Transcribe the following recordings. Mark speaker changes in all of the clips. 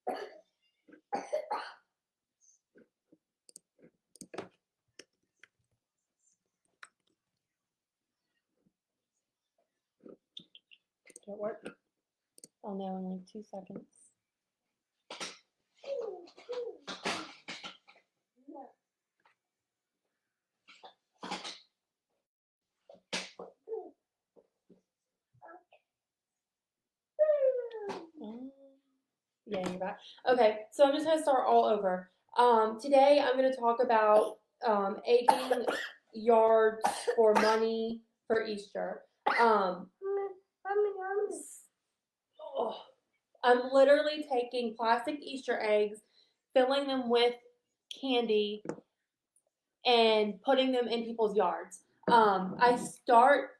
Speaker 1: Did it work? I'll know in like 2 seconds. Yeah, you're back. Okay, so I'm just going to start all over. Today I'm going to talk about egging yards for money for Easter. Oh, I'm literally taking plastic Easter eggs, filling them with candy, and putting them in people's yards. I started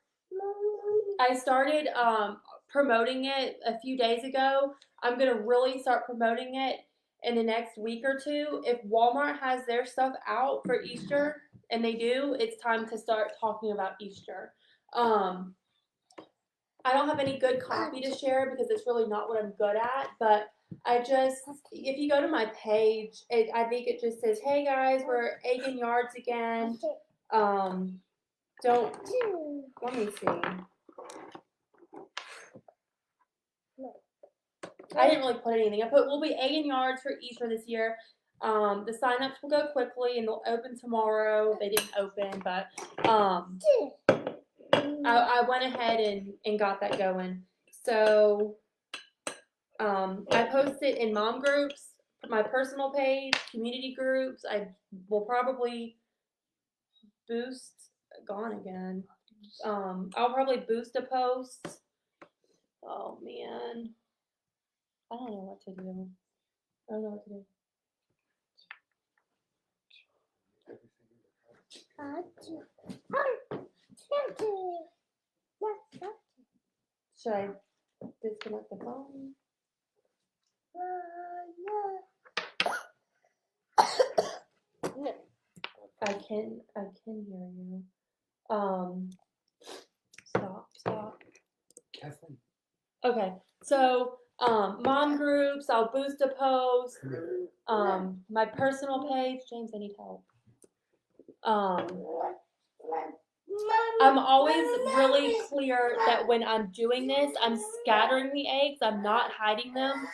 Speaker 1: promoting it a few days ago. I'm going to really start promoting it in the next week or two. If Walmart has their stuff out for Easter, and they do, it's time to start talking about Easter. I don't have any good copy to share because it's really not what I'm good at, but if you go to my page, I think it just says, hey guys, we're egging yards again. Let me see. I didn't really put anything. I put, we'll be egging yards for Easter this year. The sign-ups will go quickly and they'll open tomorrow. They didn't open, but I went ahead and got that going. So I post it in mom groups, my personal page, community groups. I will probably boost, gone again. I'll probably boost a post. Oh man. I don't know what to do. I don't know what to do. Should I disconnect the phone? I can hear you. Stop.
Speaker 2: Kathleen.
Speaker 1: Okay, so mom groups, I'll boost a post. My personal page, James, I need help. I'm always really clear that when I'm doing this, I'm scattering the eggs. I'm not hiding them.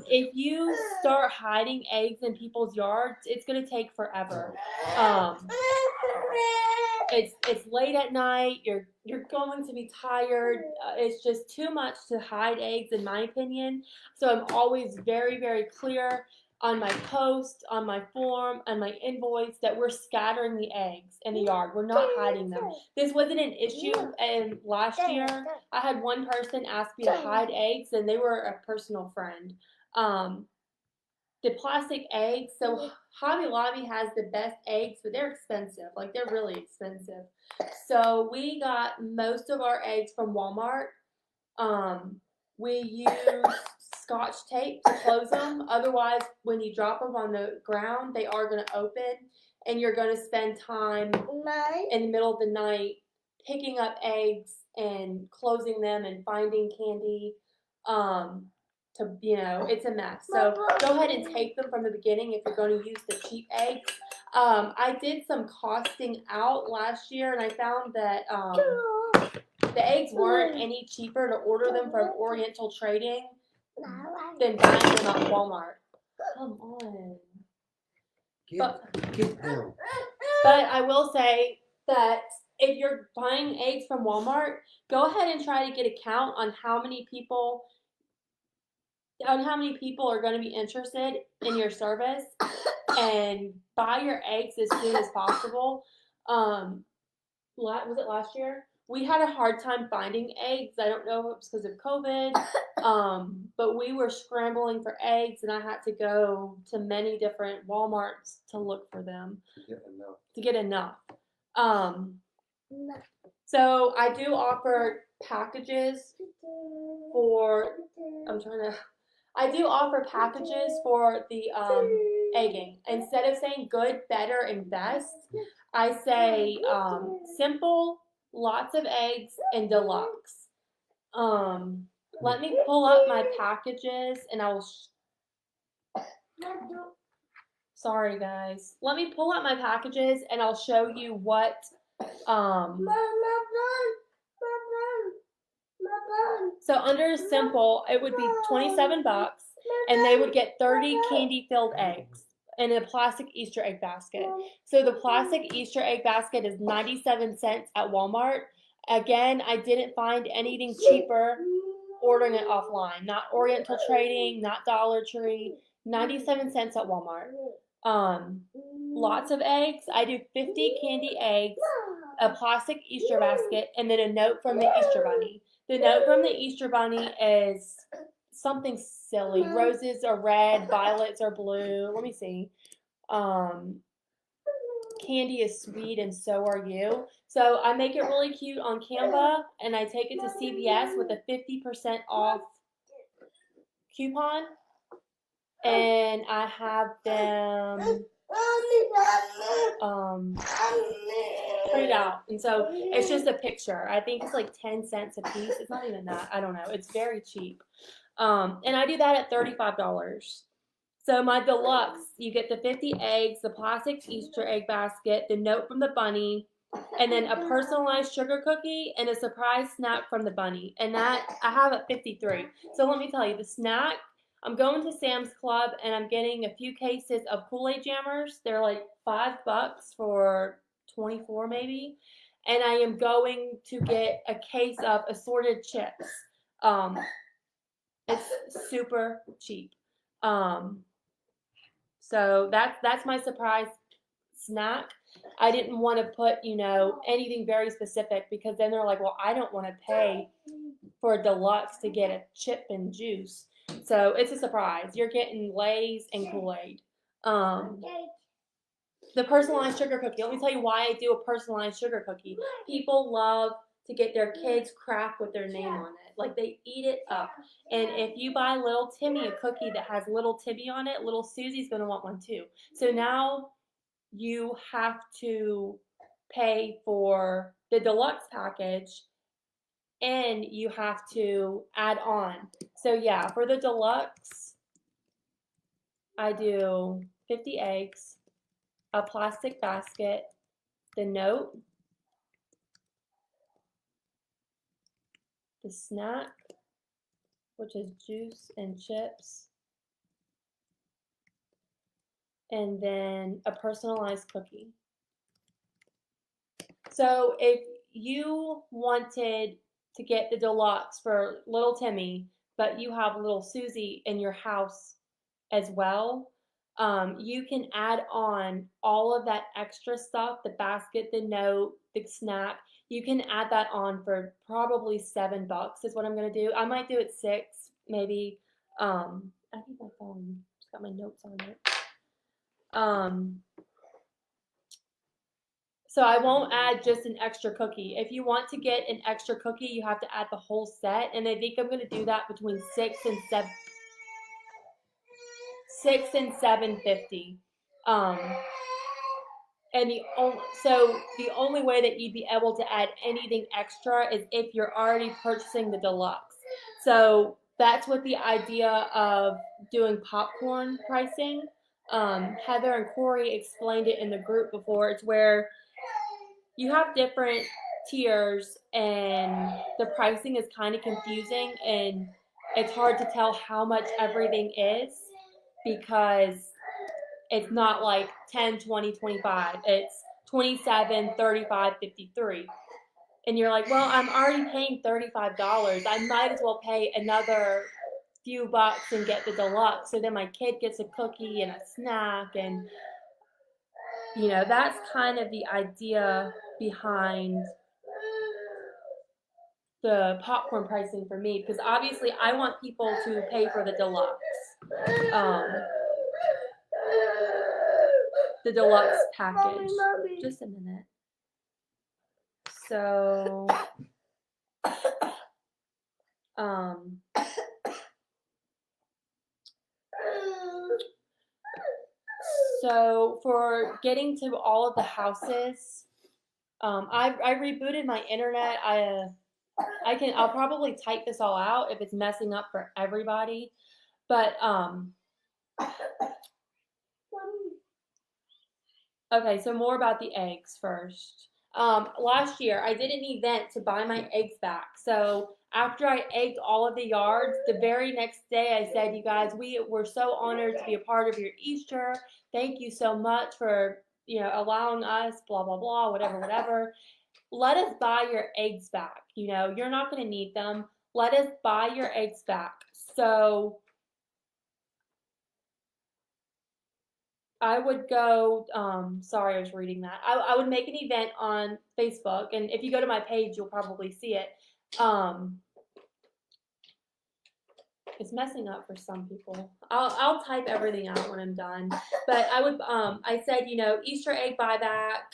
Speaker 1: If you start hiding eggs in people's yards, it's gonna take forever. It's late at night. You're going to be tired. It's just too much to hide eggs, in my opinion. So I'm always very, very clear on my post, on my form, on my invoice that we're scattering the eggs in the yard. We're not hiding them. This wasn't an issue last year. I had one person ask me to hide eggs, and they were a personal friend. The plastic eggs, so Hobby Lobby has the best eggs, but they're expensive. Like, they're really expensive. So we got most of our eggs from Walmart. We use Scotch tape to close them. Otherwise, when you drop them on the ground, they are going to open, and you're going to spend time in the middle of the night picking up eggs and closing them and finding candy. It's a mess. So go ahead and take them from the beginning if you're going to use the cheap eggs. I did some costing out last year, and I found that the eggs weren't any cheaper to order them from Oriental Trading than buying them at Walmart. Come on.
Speaker 2: Get down.
Speaker 1: But I will say that if you're buying eggs from Walmart, go ahead and try to get a count on how many people are going to be interested in your service, and buy your eggs as soon as possible. Was it last year? We had a hard time finding eggs. I don't know if it was because of COVID, but we were scrambling for eggs, and I had to go to many different Walmarts to look for them to get enough. So I do offer packages for. I do offer packages for the egging. Instead of saying good, better, and best, I say simple, lots of eggs, and deluxe. Let me pull up my packages, and I will Sorry, guys. Let me pull out my packages and I'll show you what. So under simple, it would be $27, and they would get 30 candy-filled eggs in a plastic Easter egg basket. So the plastic Easter egg basket is 97 cents at Walmart. Again, I didn't find anything cheaper ordering it offline. Not Oriental Trading, not Dollar Tree. 97 cents at Walmart. Lots of eggs. I do 50 candy eggs, a plastic Easter basket, and then a note from the Easter Bunny. The note from the Easter Bunny is something silly. Roses are red, violets are blue. Let me see. Candy is sweet and so are you. So I make it really cute on Canva, and I take it to CVS with a 50% off coupon, and I have them printed out. And so it's just a picture. I think it's like 10 cents a piece. It's not even that. I don't know. It's very cheap. And I do that at $35. So my deluxe, you get the 50 eggs, the plastic Easter egg basket, the note from the bunny, and then a personalized sugar cookie and a surprise snack from the bunny. And that I have at 53. So let me tell you, the snack, I'm going to Sam's Club and I'm getting a few cases of Kool-Aid jammers. They're like $5 for 24 maybe. And I am going to get a case of assorted chips. It's super cheap. So that's my surprise snack. I didn't want to put, anything very specific, because then they're like, well, I don't want to pay for a deluxe to get a chip and juice. So it's a surprise. You're getting Lay's and Kool-Aid. The personalized sugar cookie. Let me tell you why I do a personalized sugar cookie. People love to get their kids crack with their name on it. Like, they eat it up. And if you buy little Timmy a cookie that has little Timmy on it, little Susie's going to want one too. So now you have to pay for the deluxe package, and you have to add on. So yeah, for the deluxe, I do 50 eggs, a plastic basket, the note, the snack, which is juice and chips, and then a personalized cookie. So if you wanted to get the deluxe for little Timmy, but you have little Susie in your house as well, you can add on all of that extra stuff, the basket, the note, the snack. You can add that on for probably $7 is what I'm going to do. I might do it 6, maybe. I think my phone just got my notes on it. So I won't add just an extra cookie. If you want to get an extra cookie, you have to add the whole set. And I think I'm going to do that between $6 and $7.50. And the only way that you'd be able to add anything extra is if you're already purchasing the deluxe. So that's what the idea of doing popcorn pricing. Heather and Corey explained it in the group before. It's where you have different tiers and the pricing is kind of confusing, and it's hard to tell how much everything is, because it's not like 10, 20, 25. It's 27, 35, 53. And you're like, well, I'm already paying $35. I might as well pay another few bucks and get the deluxe. So then my kid gets a cookie and a snack. And, that's kind of the idea behind the popcorn pricing for me. Because obviously I want people to pay for the deluxe. The deluxe package. Just a minute. So, so for getting to all of the houses, I rebooted my internet. I'll probably type this all out if it's messing up for everybody, but Okay, so more about the eggs first. Last year I did an event to buy my eggs back. So after I egged all of the yards, the very next day I said, "You guys, we were so honored to be a part of your Easter. Thank you so much for allowing us, blah blah blah, whatever, whatever. Let us buy your eggs back. You're not going to need them. Let us buy your eggs back." So I would go, sorry, I was reading that. I would make an event on Facebook, and if you go to my page, you'll probably see it. It's messing up for some people. I'll type everything out when I'm done. But I said, Easter egg buyback,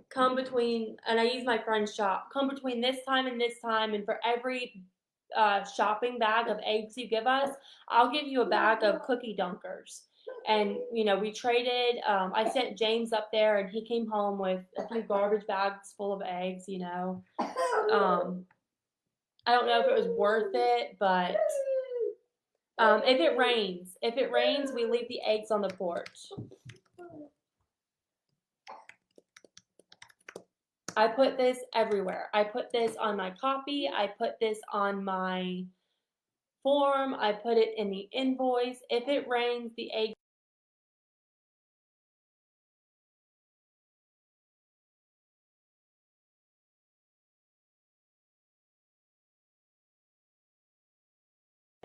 Speaker 1: come between, and I use my friend's shop, come between this time, and for every shopping bag of eggs you give us, I'll give you a bag of cookie dunkers. And we traded. I sent James up there, and he came home with a few garbage bags full of eggs. I don't know if it was worth it, but if it rains, we leave the eggs on the porch. I put this everywhere. I put this on my copy. I put this on my form. I put it in the invoice. If it rains, the egg.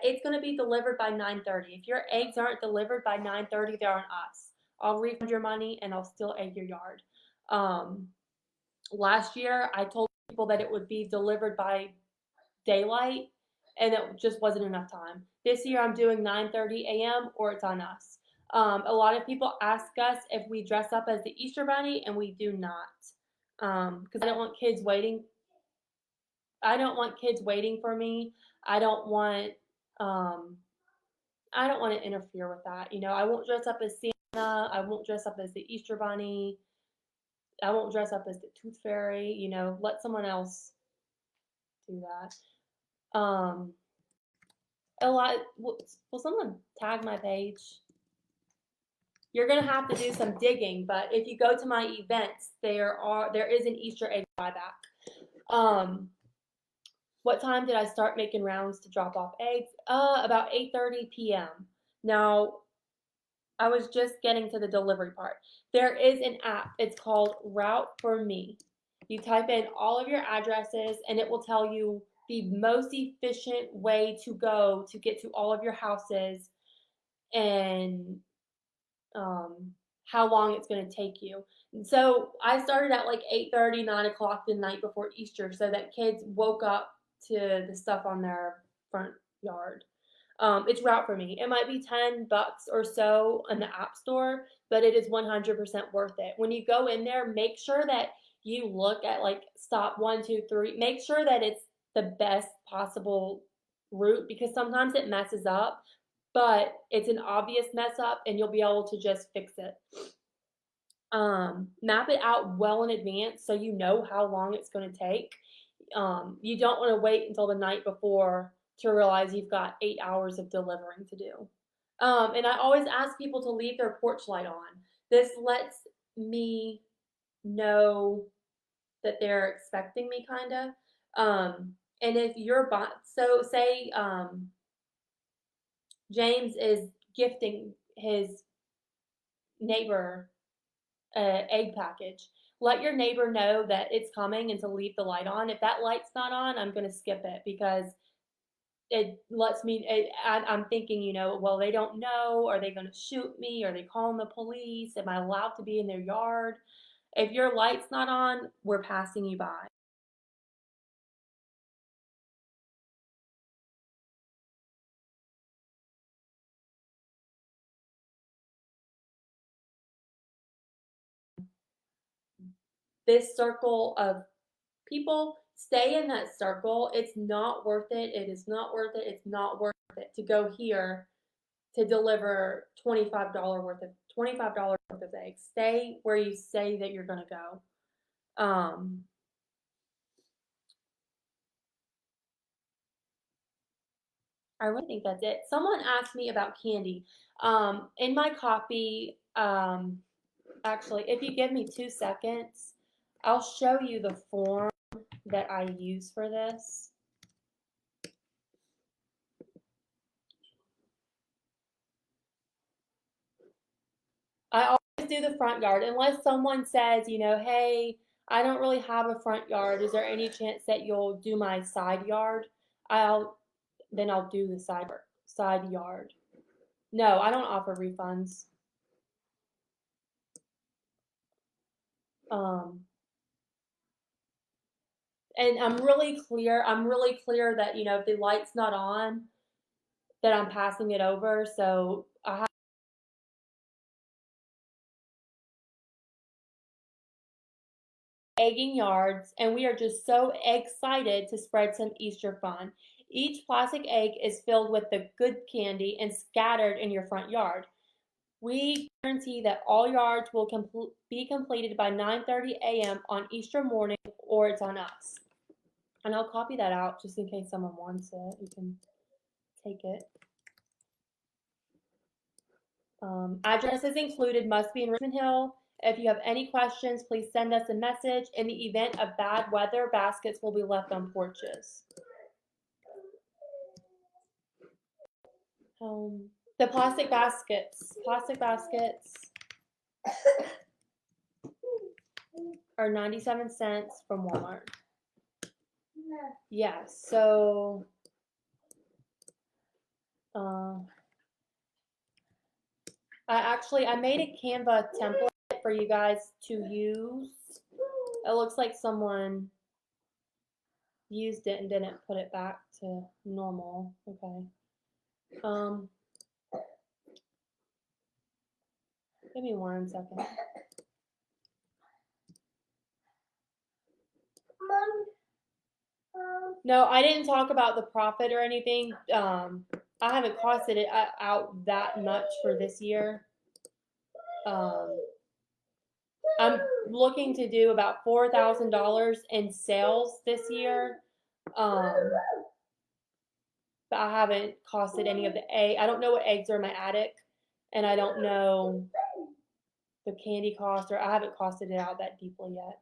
Speaker 1: It's going to be delivered by 9:30. If your eggs aren't delivered by 9:30, they're on us. I'll refund your money and I'll still egg your yard. Last year, I told people that it would be delivered by daylight, and it just wasn't enough time. This year, I'm doing 9:30 a.m. or it's on us. A lot of people ask us if we dress up as the Easter Bunny, and we do not, because I don't want kids waiting. I don't want kids waiting for me. I don't want. I don't want to interfere with that. I won't dress up as Santa. I won't dress up as the Easter Bunny. I won't dress up as the Tooth Fairy. Let someone else do that. A lot. Will someone tag my page? You're gonna have to do some digging, but if you go to my events, there is an Easter egg buyback. What time did I start making rounds to drop off eggs? About 8:30 p.m. Now, I was just getting to the delivery part. There is an app. It's called Route for Me. You type in all of your addresses, and it will tell you the most efficient way to go to get to all of your houses, and how long it's going to take you. And so I started at like 8:30, 9 o'clock the night before Easter, so that kids woke up to the stuff on their front yard. It's Route for Me. It might be $10 or so in the App Store, but it is 100% worth it. When you go in there, make sure that you look at like stop 1, 2, 3. Make sure that it's the best possible route, because sometimes it messes up, but it's an obvious mess up and you'll be able to just fix it. Map it out well in advance so you know how long it's going to take. You don't want to wait until the night before to realize you've got 8 hours of delivering to do. And I always ask people to leave their porch light on. This lets me know that they're expecting me, kind of. And if you're so say James is gifting his neighbor an egg package, let your neighbor know that it's coming and to leave the light on. If that light's not on, I'm going to skip it, because it lets me, I'm thinking, well, they don't know. Are they going to shoot me? Are they calling the police? Am I allowed to be in their yard? If your light's not on, we're passing you by. This circle of people, stay in that circle. It's not worth it. It is not worth it. It's not worth it to go here to deliver $25 worth of eggs. Stay where you say that you're going to go. I really think that's it. Someone asked me about candy. In my copy, actually, if you give me 2 seconds, I'll show you the form that I use for this. I always do the front yard unless someone says, you know, hey, I don't really have a front yard. Is there any chance that you'll do my side yard? I'll do the side yard. No, I don't offer refunds. Um, and I'm really clear. I'm really clear that you know if the light's not on, that I'm passing it over. So I have egging yards, and we are just so excited to spread some Easter fun. Each plastic egg is filled with the good candy and scattered in your front yard. We guarantee that all yards will be completed by 9:30 a.m. on Easter morning, or it's on us. And I'll copy that out just in case someone wants it. You can take it. Addresses included must be in Richmond Hill. If you have any questions, please send us a message. In the event of bad weather, baskets will be left on porches. The plastic baskets are 97 cents from Walmart. Yes, so I made a Canva template for you guys to use. It looks like someone used it and didn't put it back to normal. Okay. Give me 1 second. No, I didn't talk about the profit or anything. I haven't costed it out that much for this year. I'm looking to do about $4,000 in sales this year. But I haven't costed any of the egg. I don't know what eggs are in my attic, and I don't know the candy cost, or I haven't costed it out that deeply yet.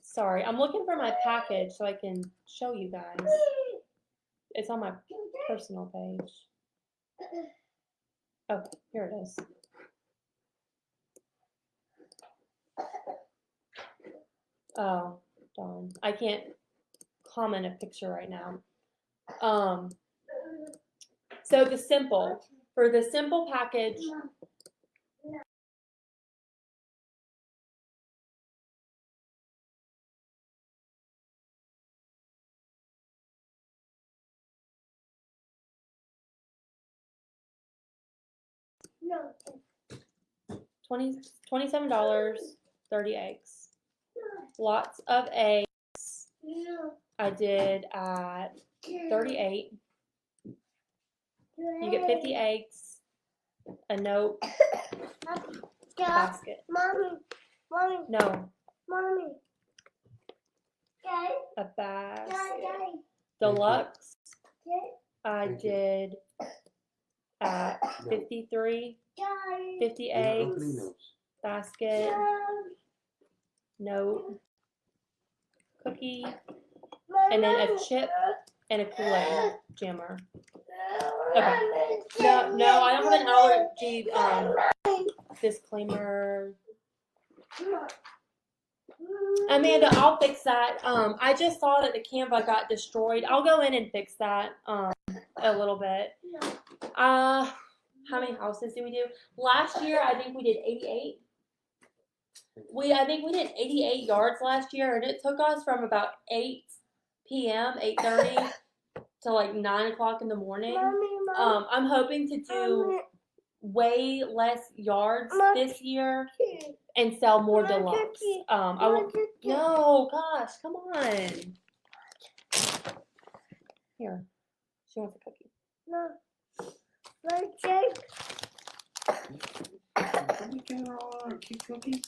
Speaker 1: Sorry, I'm looking for my package so I can show you guys. It's on my personal page. Okay, here it is. Oh, darn. I can't comment a picture right now. So for the simple package, $27, 30 eggs. Lots of eggs. I did at 38. You get 50 eggs, a note, basket.
Speaker 2: Mommy.
Speaker 1: No,
Speaker 2: Mommy.
Speaker 1: a basket.
Speaker 2: Daddy.
Speaker 1: Deluxe, I did at 53. 50 eggs, basket, note, cookie, and then a chip and a Kool-Aid jammer. Okay. No, I don't have an allergy disclaimer. Amanda, I'll fix that. I just saw that the Canva got destroyed. I'll go in and fix that a little bit. How many houses do we do? Last year, I think we did 88. I think we did 88 yards last year, and it took us from about 8 p.m., 8:30 to like 9 o'clock in the morning.
Speaker 2: Mommy.
Speaker 1: I'm hoping to do way less yards this year and sell more deluxe. No, gosh, come on. Here, she wants a cookie.
Speaker 2: No. Cake.
Speaker 3: Can we get her all our cake cookies?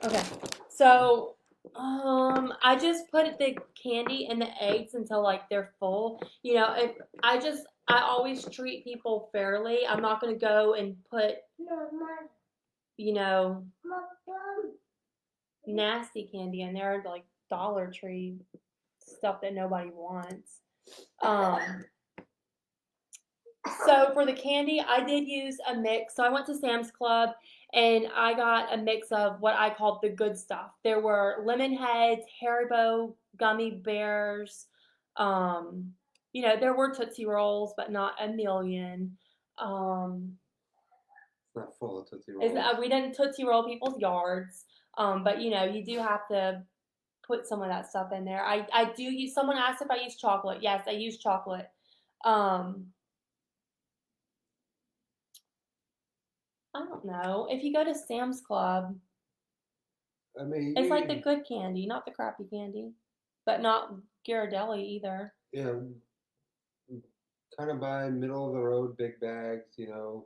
Speaker 1: Okay, so I just put the candy and the eggs until like they're full. You know, if I always treat people fairly. I'm not gonna go and put,
Speaker 2: No,
Speaker 1: you know,
Speaker 2: mom.
Speaker 1: nasty candy in there, like Dollar Tree stuff that nobody wants. Um, so for the candy, I did use a mix. So I went to Sam's Club and I got a mix of what I called the good stuff. There were lemon heads, Haribo gummy bears. Um, you know, there were Tootsie Rolls, but not a million. Um,
Speaker 3: It's not full of Tootsie Rolls.
Speaker 1: we didn't Tootsie Roll people's yards. But you know, you do have to put some of that stuff in there. I do use. Someone asked if I use chocolate. Yes, I use chocolate. Um, I don't know. If you go to Sam's Club,
Speaker 3: I mean,
Speaker 1: it's like the good candy, not the crappy candy, but not Ghirardelli either.
Speaker 3: yeah, kind of buy middle of the road big bags. You know,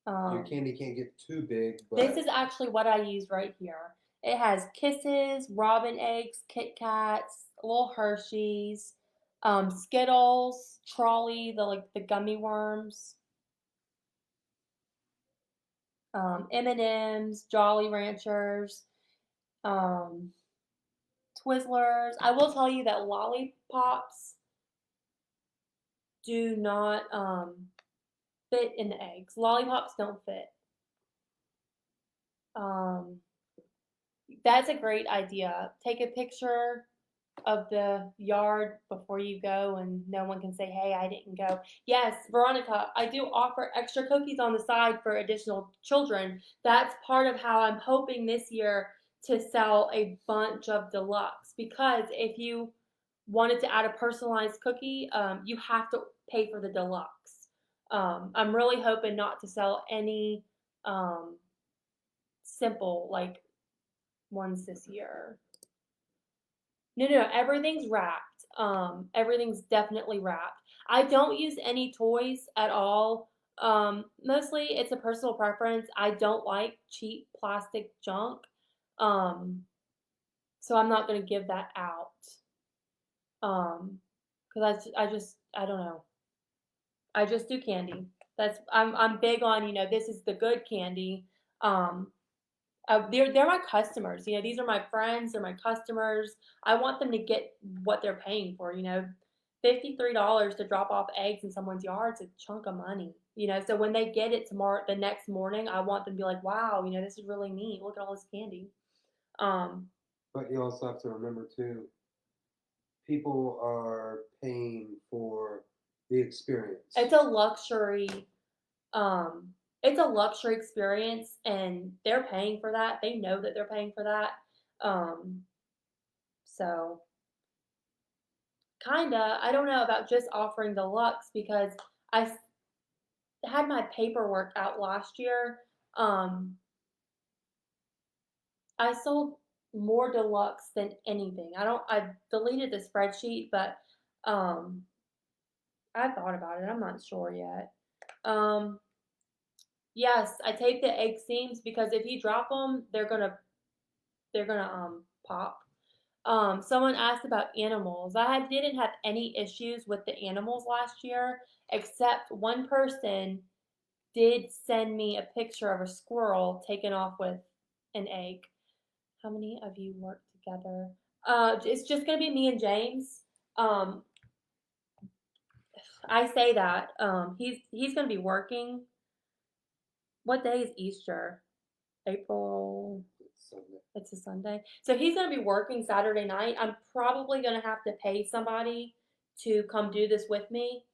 Speaker 3: your candy can't get too big. But
Speaker 1: This is actually what I use right here. It has Kisses, Robin eggs, Kit Kats, little Hershey's, Skittles, Trolley, the gummy worms, M&Ms, Jolly Ranchers, um, Twizzlers. I will tell you that lollipops do not fit in the eggs. Lollipops don't fit. That's a great idea. Take a picture of the yard before you go and no one can say, hey, I didn't go. Yes, Veronica, I do offer extra cookies on the side for additional children. That's part of how I'm hoping this year to sell a bunch of deluxe, because if you wanted to add a personalized cookie, you have to pay for the deluxe. I'm really hoping not to sell any simple like ones this year. No, everything's wrapped. Everything's definitely wrapped. I don't use any toys at all. Mostly it's a personal preference. I don't like cheap plastic junk. Um, so I'm not gonna give that out. Because I don't know. I just do candy. I'm big on, you know, this is the good candy. Um, they're my customers. You know, these are my friends. They're my customers. I want them to get what they're paying for. You know, $53 to drop off eggs in someone's yard is a chunk of money. You know, so when they get it tomorrow, the next morning, I want them to be like, "Wow, you know, this is really neat. Look at all this candy." Um,
Speaker 3: But you also have to remember too, people are paying for the experience.
Speaker 1: it's a luxury. Um, it's a luxury experience, and they're paying for that. They know that they're paying for that. Um, so kinda. I don't know about just offering deluxe because I had my paperwork out last year. Um, I sold more deluxe than anything. I deleted the spreadsheet, but um, I thought about it. I'm not sure yet. Um, yes, I tape the egg seams because if you drop them, they're gonna pop. Someone asked about animals. Didn't have any issues with the animals last year, except one person did send me a picture of a squirrel taken off with an egg. How many of you work together? It's just gonna be me and James. Um, I say that. He's gonna be working. What day is Easter? April.
Speaker 3: Sunday.
Speaker 1: It's a Sunday. So he's going to be working Saturday night. I'm probably going to have to pay somebody to come do this with me.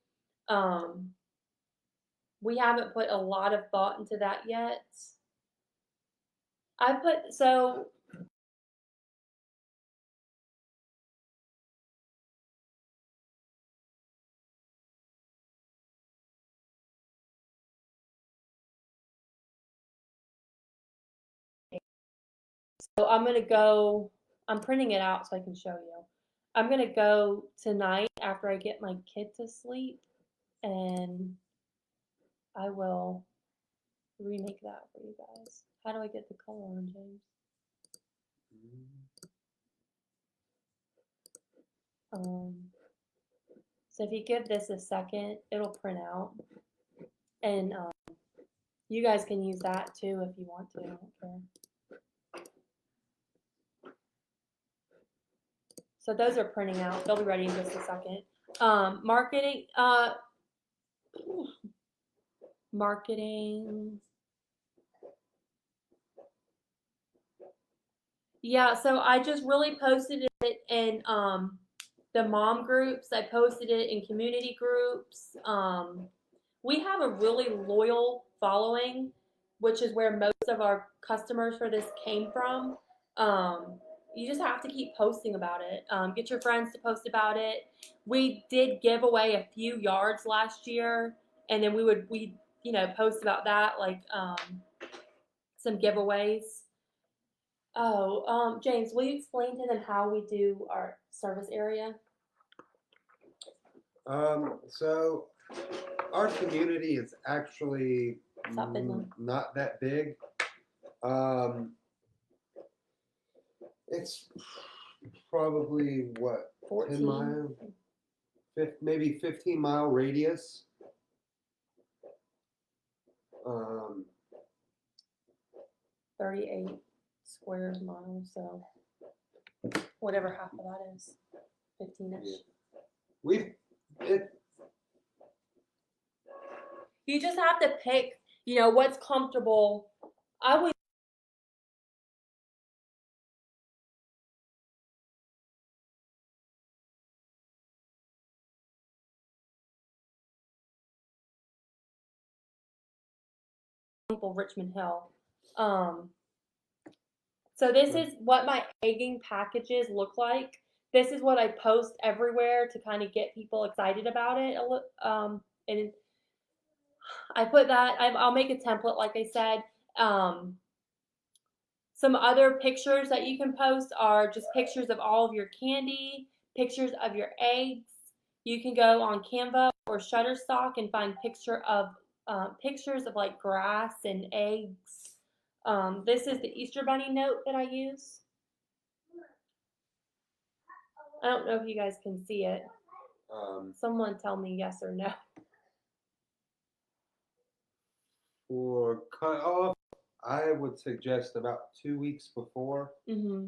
Speaker 1: Um, we haven't put a lot of thought into that yet. So I'm printing it out so I can show you. I'm going to go tonight after I get my kid to sleep, and I will remake that for you guys. How do I get the color on, James? So if you give this a second, it'll print out. And you guys can use that too if you want to. I don't care. So those are printing out. They'll be ready in just a second. Marketing. Marketing. Yeah, so I just really posted it in the mom groups. I posted it in community groups. We have a really loyal following, which is where most of our customers for this came from. You just have to keep posting about it. Get your friends to post about it. We did give away a few yards last year, and then we post about that, like some giveaways. Oh, James, will you explain to them how we do our service area?
Speaker 3: So our community is actually
Speaker 1: It's not big one.
Speaker 3: not that big. It's probably what,
Speaker 1: 14.
Speaker 3: 10 mile, maybe 15-mile radius.
Speaker 1: 38 square miles, so whatever half of that is, 15-ish.
Speaker 3: Yeah.
Speaker 1: You just have to pick, what's comfortable. I would Richmond Hill. So this is what my egging packages look like. This is what I post everywhere to kind of get people excited about it. And I put that. I'll make a template, like I said. Some other pictures that you can post are just pictures of all of your candy, pictures of your eggs. You can go on Canva or Shutterstock and find pictures of like grass and eggs. This is the Easter Bunny note that I use. I don't know if you guys can see it. Someone tell me yes or no.
Speaker 3: For cut off, I would suggest about 2 weeks before.
Speaker 1: Mm-hmm.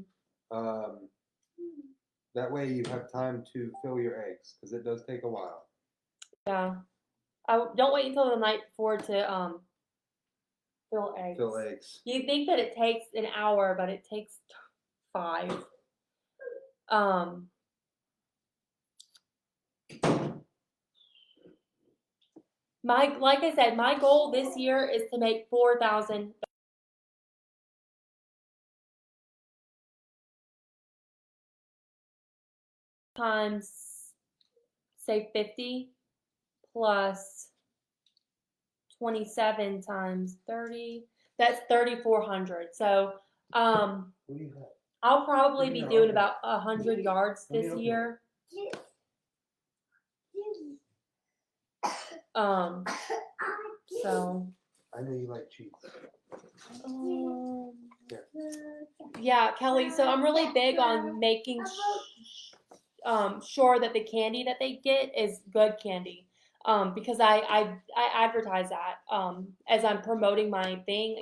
Speaker 3: That way you have time to fill your eggs, because it does take a while.
Speaker 1: Yeah. Don't wait until the night before to fill eggs.
Speaker 3: Fill eggs.
Speaker 1: You think that it takes an hour, but it takes 5. Like I said, my goal this year is to make 4,000 times, say 50 plus 27 times 30. That's 3,400. So
Speaker 3: What do you have?
Speaker 1: I'll probably be doing about 100 yards this year. So
Speaker 3: I know you like cheese.
Speaker 1: Yeah, Kelly. So I'm really big on making sure that the candy that they get is good candy. Because I advertise that as I'm promoting my thing.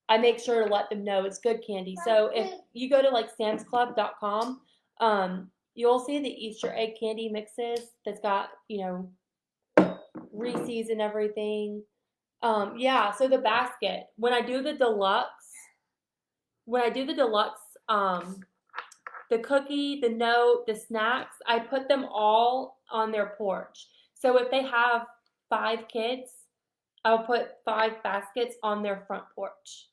Speaker 1: I make sure to let them know it's good candy. So if you go to like samsclub.com, you'll see the Easter egg candy mixes that's got, Reese's and everything. Yeah, so the basket, when I do the deluxe, the cookie, the note, the snacks, I put them all on their porch. So if they have 5 kids, I'll put 5 baskets on their front porch.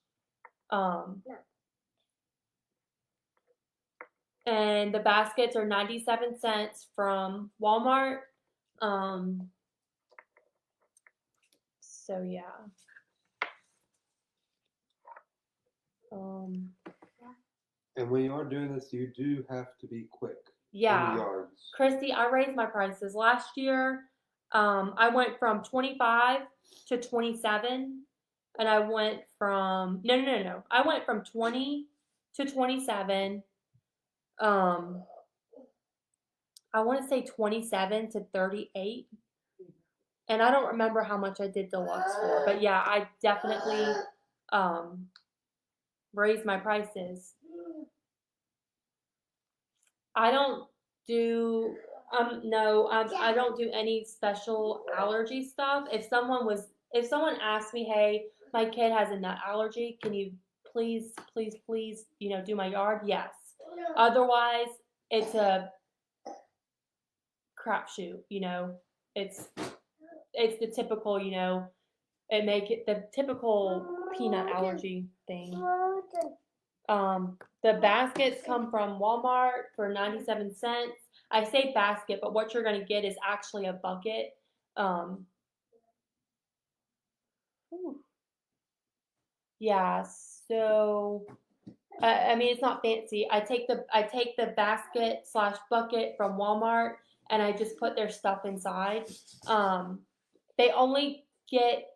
Speaker 1: And the baskets are 97 cents from Walmart. So yeah.
Speaker 3: And when you are doing this, you do have to be quick.
Speaker 1: Yeah.
Speaker 3: In the yards.
Speaker 1: Christy, I raised my prices last year. I went from 25 to 27, and I went from no. I went from 20 to 27. I want to say 27 to 38. And I don't remember how much I did deluxe for, but yeah, I definitely raised my prices. I don't do no, I don't do any special allergy stuff. If someone asked me, hey, my kid has a nut allergy, can you please, please, please, do my yard? Yes. Otherwise, it's a crapshoot. It's the typical, it make it the typical peanut allergy thing. The baskets come from Walmart for 97 cents. I say basket, but what you're gonna get is actually a bucket. Yeah, so I mean it's not fancy. I take the basket / bucket from Walmart and I just put their stuff inside. They only get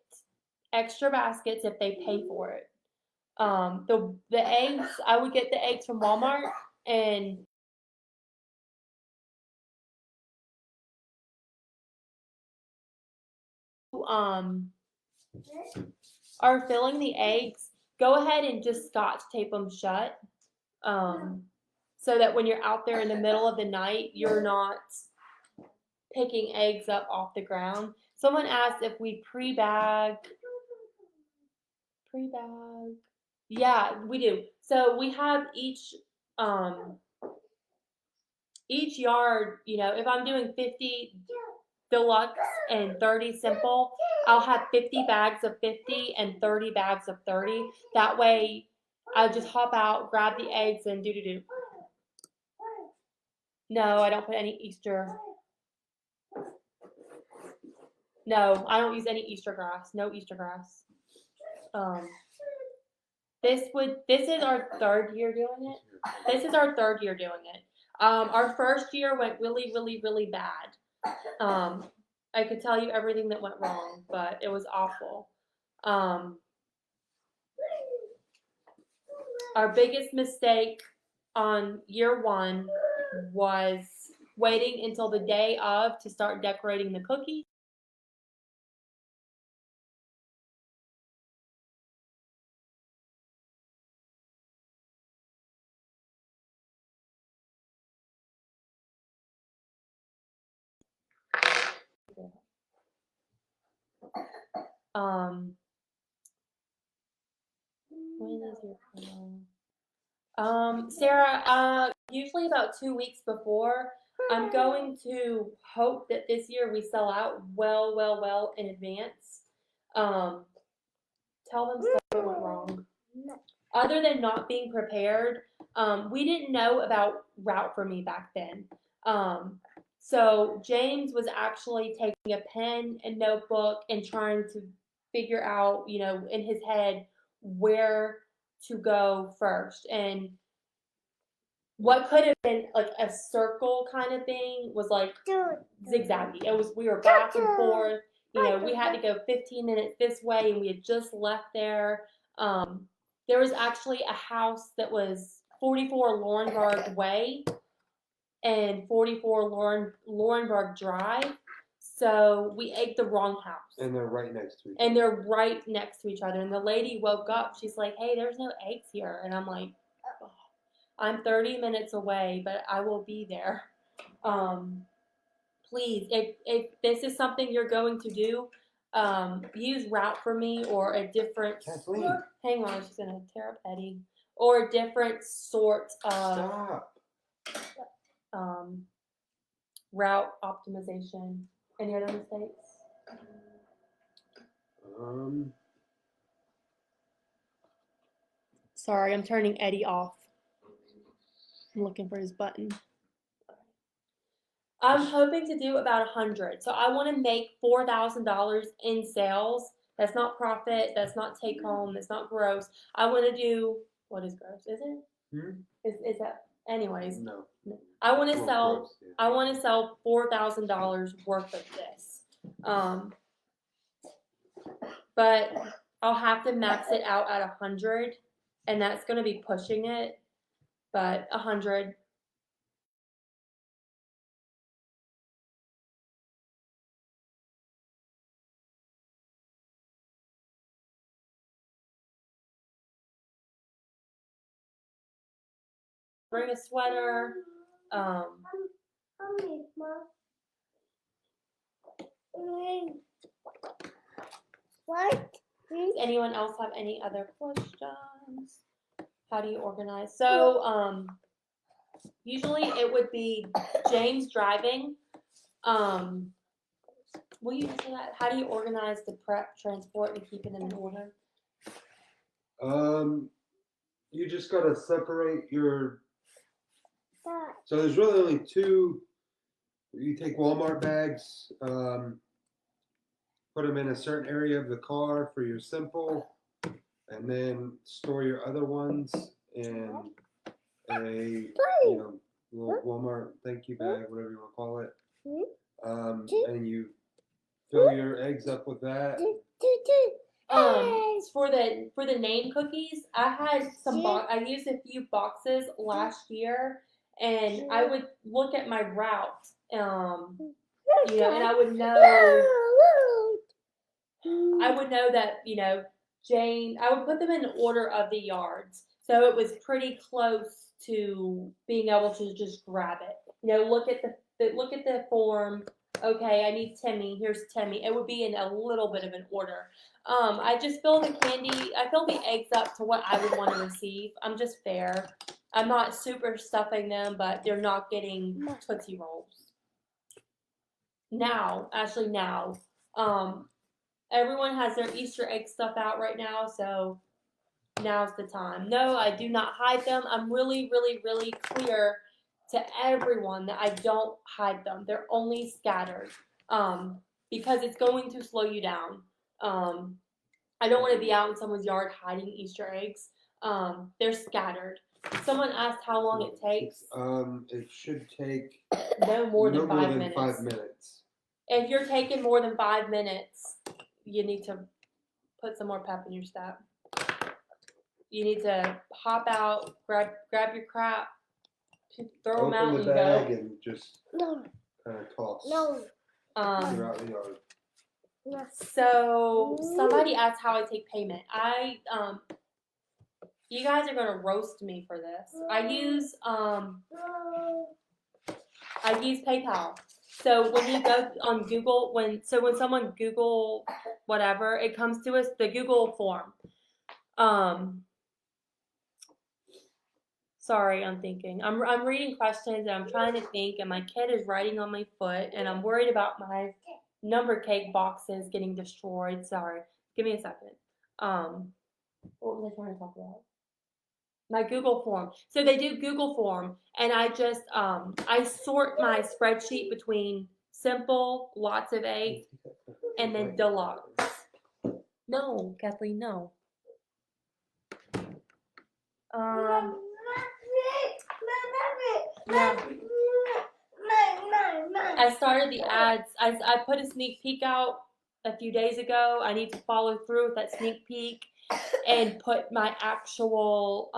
Speaker 1: extra baskets if they pay for it. The eggs, I would get the eggs from Walmart and are filling the eggs, go ahead and just scotch tape them shut. So that when you're out there in the middle of the night, you're not picking eggs up off the ground. Someone asked if we pre-bag. Yeah, we do. So we have each yard, if I'm doing 50 deluxe and 30 simple, I'll have 50 bags of 50 and 30 bags of 30. That way I just hop out, grab the eggs and do. No, I don't put any Easter. No, I don't use any Easter grass. No Easter grass. This is our third year doing it. This is our third year doing it. Our first year went really, really, really bad. I could tell you everything that went wrong, but it was awful. Our biggest mistake on year one was waiting until the day of to start decorating the cookies. When is your Sarah, usually about 2 weeks before. I'm going to hope that this year we sell out well in advance. Tell them stuff that went wrong. Other than not being prepared, we didn't know about Route for Me back then. So James was actually taking a pen and notebook and trying to figure out, in his head where to go first. And what could have been like a circle kind of thing was like zigzaggy. We were back and forth. We had to go 15 minutes this way and we had just left there. There was actually a house that was 44 Laurenburg Way and 44 Laurenburg Drive. So we ate the wrong house.
Speaker 3: And they're right next to each other.
Speaker 1: And they're right next to each other. And the lady woke up. She's like, hey, there's no eggs here. And I'm like, oh, I'm 30 minutes away, but I will be there. Please, if this is something you're going to do, use Route for Me or a different.
Speaker 3: Kathleen.
Speaker 1: Hang on, she's gonna tear up Eddie. Or a different sort of route optimization. Any other mistakes? Sorry, I'm turning Eddie off. I'm looking for his button. I'm hoping to do about 100. So I want to make $4,000 in sales. That's not profit. That's not take home. That's not gross. I want to do, what is gross? Is it? Is that, anyways.
Speaker 3: No.
Speaker 1: I want to sell,
Speaker 3: gross, yeah.
Speaker 1: I want to sell $4,000 worth of this. But I'll have to max it out at 100, and that's going to be pushing it. But 100. bring a sweater.
Speaker 2: Mommy, what?
Speaker 1: Does anyone else have any other questions? How do you organize? So, usually it would be James driving. Will you answer that? How do you organize the prep, transport, and keeping them in order?
Speaker 3: You just gotta separate your.
Speaker 2: Dad.
Speaker 3: So there's really only two. You take Walmart bags, put them in a certain area of the car for your simple, and then store your other ones in a little Walmart thank you bag, whatever you want to call it. And you fill your eggs up with that.
Speaker 1: For the name cookies, I had I used a few boxes last year, and I would look at my route, and I would know that, Jane, I would put them in order of the yards. So it was pretty close to being able to just grab it. Look at the form. Okay, I need Timmy. Here's Timmy. It would be in a little bit of an order. I just fill the eggs up to what I would want to receive. I'm just fair. I'm not super stuffing them, but they're not getting Tootsie Rolls. Now, everyone has their Easter egg stuff out right now, so now's the time. No, I do not hide them. I'm really, really, really clear to everyone that I don't hide them. They're only scattered, because it's going to slow you down. I don't want to be out in someone's yard hiding Easter eggs. They're scattered. Someone asked how long it takes.
Speaker 3: It should take
Speaker 1: no more than 5
Speaker 3: minutes.
Speaker 1: If you're taking more than 5 minutes, you need to put some more pep in your step. You need to hop out, grab your crap, throw them out,
Speaker 3: Open the
Speaker 1: and
Speaker 3: bag
Speaker 1: go.
Speaker 3: and just kind of toss throughout the yard.
Speaker 1: So somebody asked how I take payment. You guys are gonna roast me for this. I use PayPal. So when you go on Google, when someone Google whatever, it comes to us the Google form. Sorry, I'm thinking. I'm reading questions and I'm trying to think, and my kid is riding on my foot, and I'm worried about my number cake boxes getting destroyed. Sorry, give me a second. What was I trying to talk about? My Google form. So they do Google form, and I just I sort my spreadsheet between simple, lots of eggs, and then deluxe. No, Kathleen, no. Yeah. I started the ads. I put a sneak peek out a few days ago. I need to follow through with that sneak peek and put my actual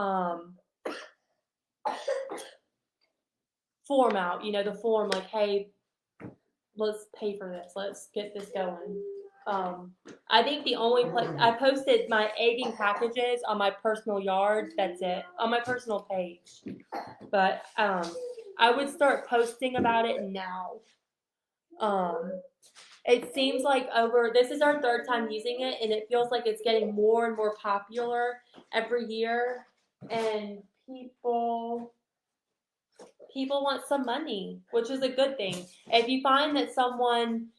Speaker 1: form out. The form like, hey, let's pay for this. Let's get this going. I think the only place I posted my egging packages on my personal yard. That's it, on my personal page. But I would start posting about it now. It seems like this is our 3rd time using it, and it feels like it's getting more and more popular every year. And people want some money, which is a good thing. If you find that someone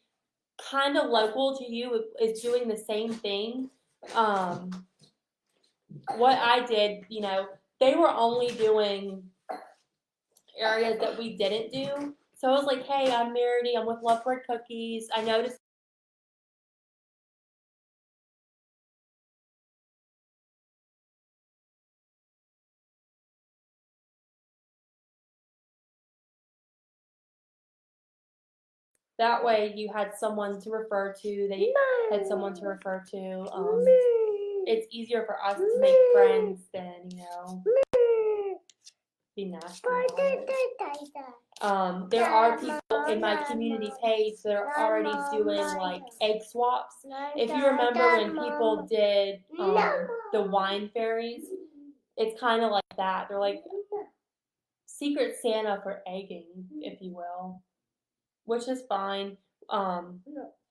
Speaker 1: kind of local to you is doing the same thing, what I did, they were only doing areas that we didn't do. So I was like, hey, I'm Maradee. I'm with Lovebird Cookies. I noticed that way you had someone to refer to. They had someone to refer to. It's easier for us to make friends than, be nasty about it. There are people in my community page that are already doing like egg swaps. If you remember when people did the wine fairies, it's kind of like that. They're like, Secret Santa for egging, if you will, which is fine. I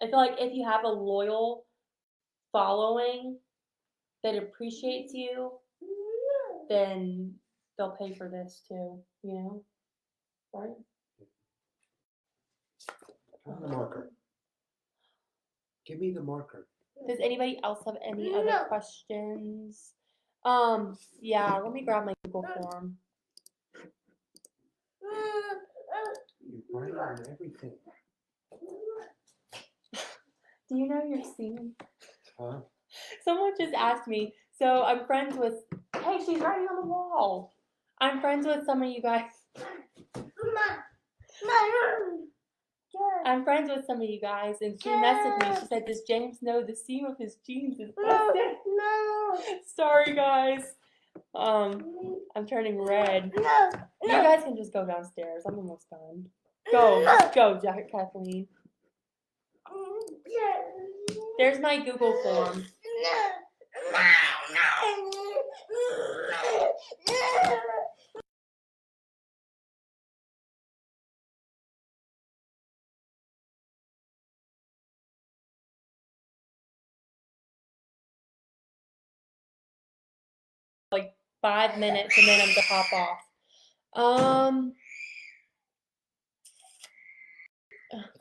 Speaker 1: feel like if you have a loyal following that appreciates you, then they'll pay for this too, you know? Right?
Speaker 3: The marker. Give me the marker.
Speaker 1: Does anybody else have any other questions? Yeah, let me grab my Google form.
Speaker 3: You're right on everything.
Speaker 1: Do you know your scene?
Speaker 3: Huh?
Speaker 1: Someone just asked me. So I'm friends with. Hey, she's writing on the wall. I'm friends with some of you guys. I'm friends with some of you guys, and she messaged me. She said, "Does James know the seam of his jeans is busted?"
Speaker 2: No.
Speaker 1: Sorry, guys. I'm turning red. You guys can just go downstairs. I'm almost done. Go, Jack, Kathleen. There's my Google form. Like 5 minutes, and then I'm gonna hop off.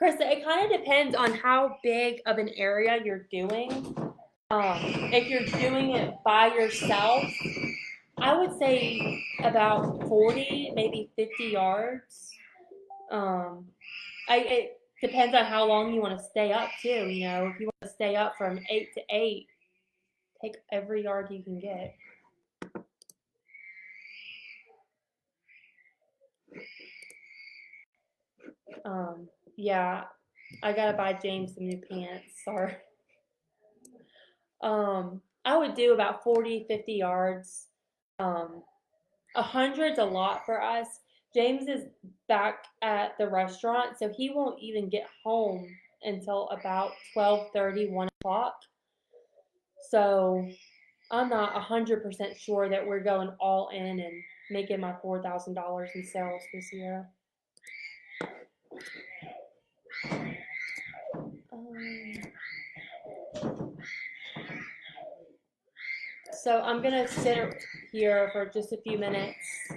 Speaker 1: Krista, it kind of depends on how big of an area you're doing. If you're doing it by yourself, I would say about 40, maybe 50 yards. It depends on how long you want to stay up too. You know, if you want to stay up from 8 to 8, take every yard you can get. Yeah, I gotta buy James some new pants. Sorry. I would do about 40, 50 yards. 100's a lot for us. James is back at the restaurant, so he won't even get home until about 12:30, 1 o'clock. So I'm not 100% sure that we're going all in and making my $4,000 in sales this year. So I'm gonna sit here for just a few minutes,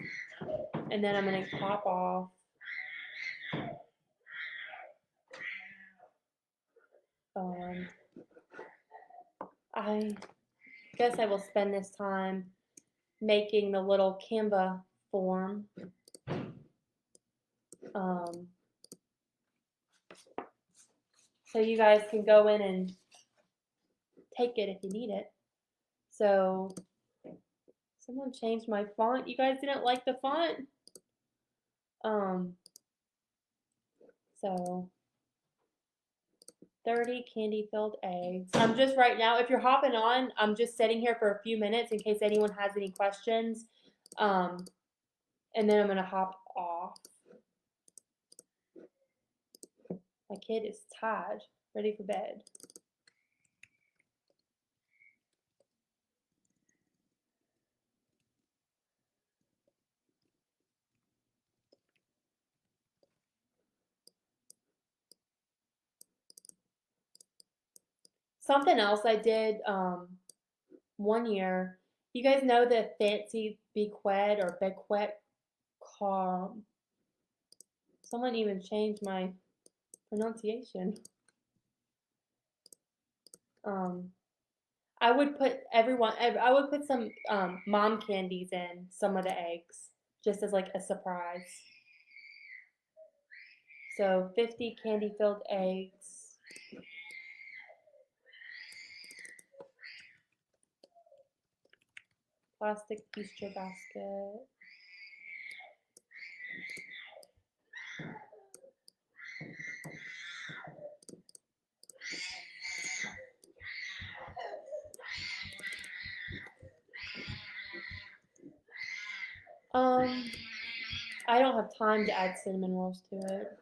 Speaker 1: and then I'm gonna hop off. I guess I will spend this time making the little Canva form. So you guys can go in and take it if you need it. So someone changed my font. You guys didn't like the font? So 30 candy-filled eggs. I'm just right now, if you're hopping on, I'm just sitting here for a few minutes in case anyone has any questions. And then I'm going to hop off. My kid is tired, ready for bed. Something else I did one year, you guys know the fancy bequet or bequet car. Someone even changed my pronunciation. I would put some mom candies in some of the eggs just as like a surprise. So 50 candy-filled eggs. Plastic Easter basket. I don't have time to add cinnamon rolls to it.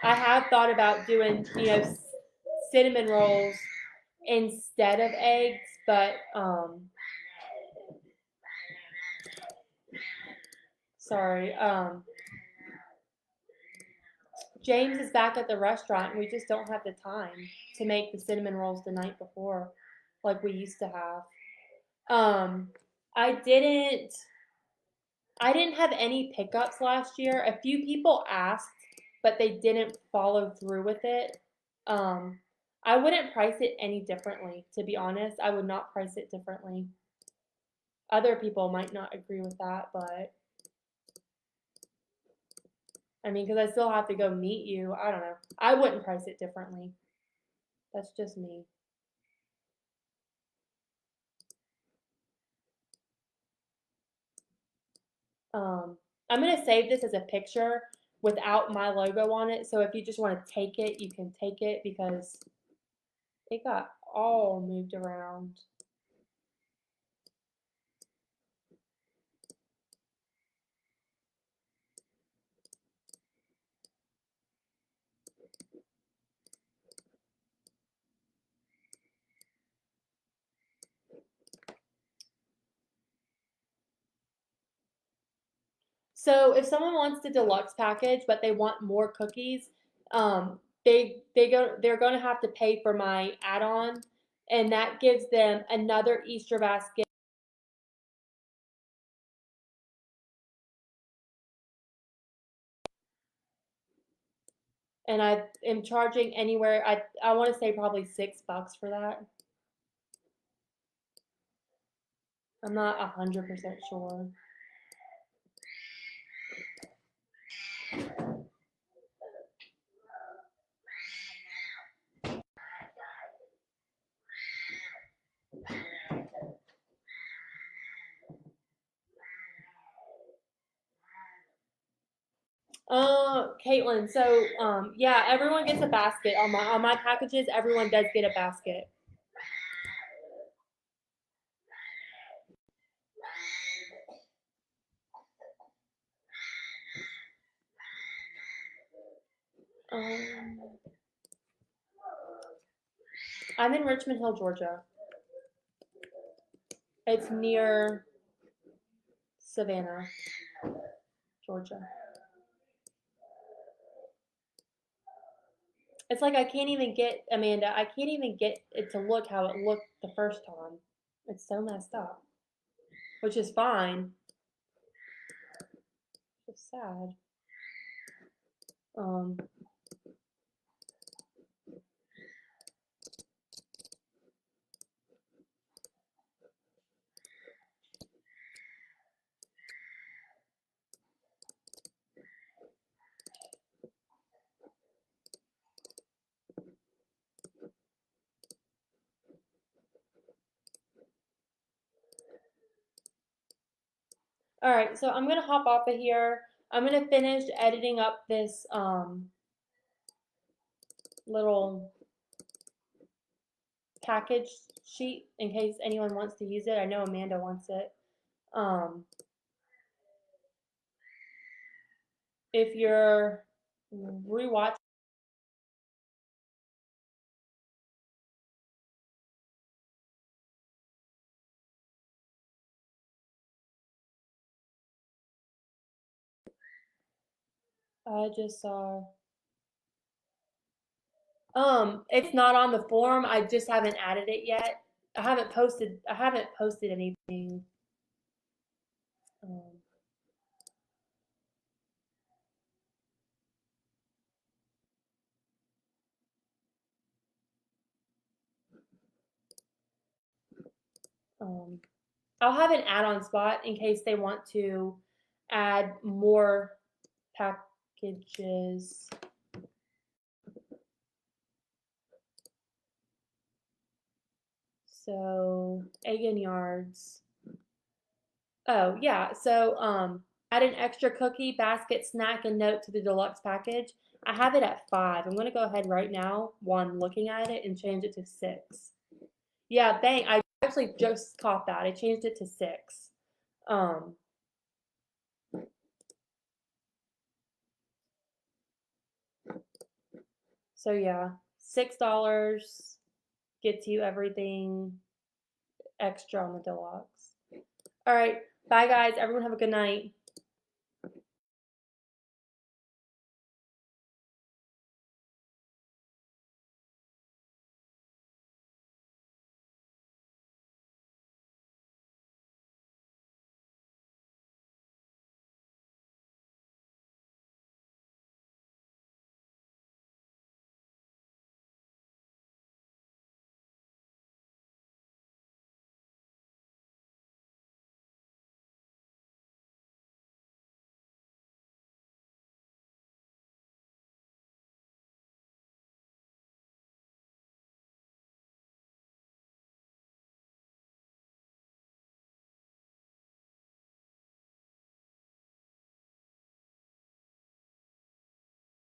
Speaker 1: I have thought about doing, cinnamon rolls instead of eggs, but Sorry. James is back at the restaurant and we just don't have the time to make the cinnamon rolls the night before like we used to have. I didn't have any pickups last year. A few people asked, but they didn't follow through with it. I wouldn't price it any differently, to be honest. I would not price it differently. Other people might not agree with that, but I mean, because I still have to go meet you. I don't know. I wouldn't price it differently. That's just me. I'm going to save this as a picture without my logo on it. So if you just want to take it, you can take it because it got all moved around. So if someone wants the deluxe package, but they want more cookies, they're going to have to pay for my add-on, and that gives them another Easter basket. And I am charging anywhere. I want to say probably $6 for that. I'm not 100% sure. Caitlin, so yeah, everyone gets a basket on my packages. Everyone does get a basket. I'm in Richmond Hill, Georgia. It's near Savannah, Georgia. It's like I can't even get, Amanda, I can't even get it to look how it looked the first time. It's so messed up, which is fine. It's sad. All right, so I'm gonna hop off of here. I'm gonna finish editing up this little package sheet in case anyone wants to use it. I know Amanda wants it. If you're rewatching, I just saw. It's not on the form. I just haven't added it yet. I haven't posted anything. I'll have an add-on spot in case they want to add more packages. So egg and yards. Oh yeah, so add an extra cookie, basket, snack, and note to the deluxe package. I have it at 5. I'm gonna go ahead right now while I'm looking at it and change it to 6. Yeah, dang, I actually just caught that. I changed it to 6. So yeah, $6 gets you everything extra on the deluxe. All right, bye guys. Everyone have a good night.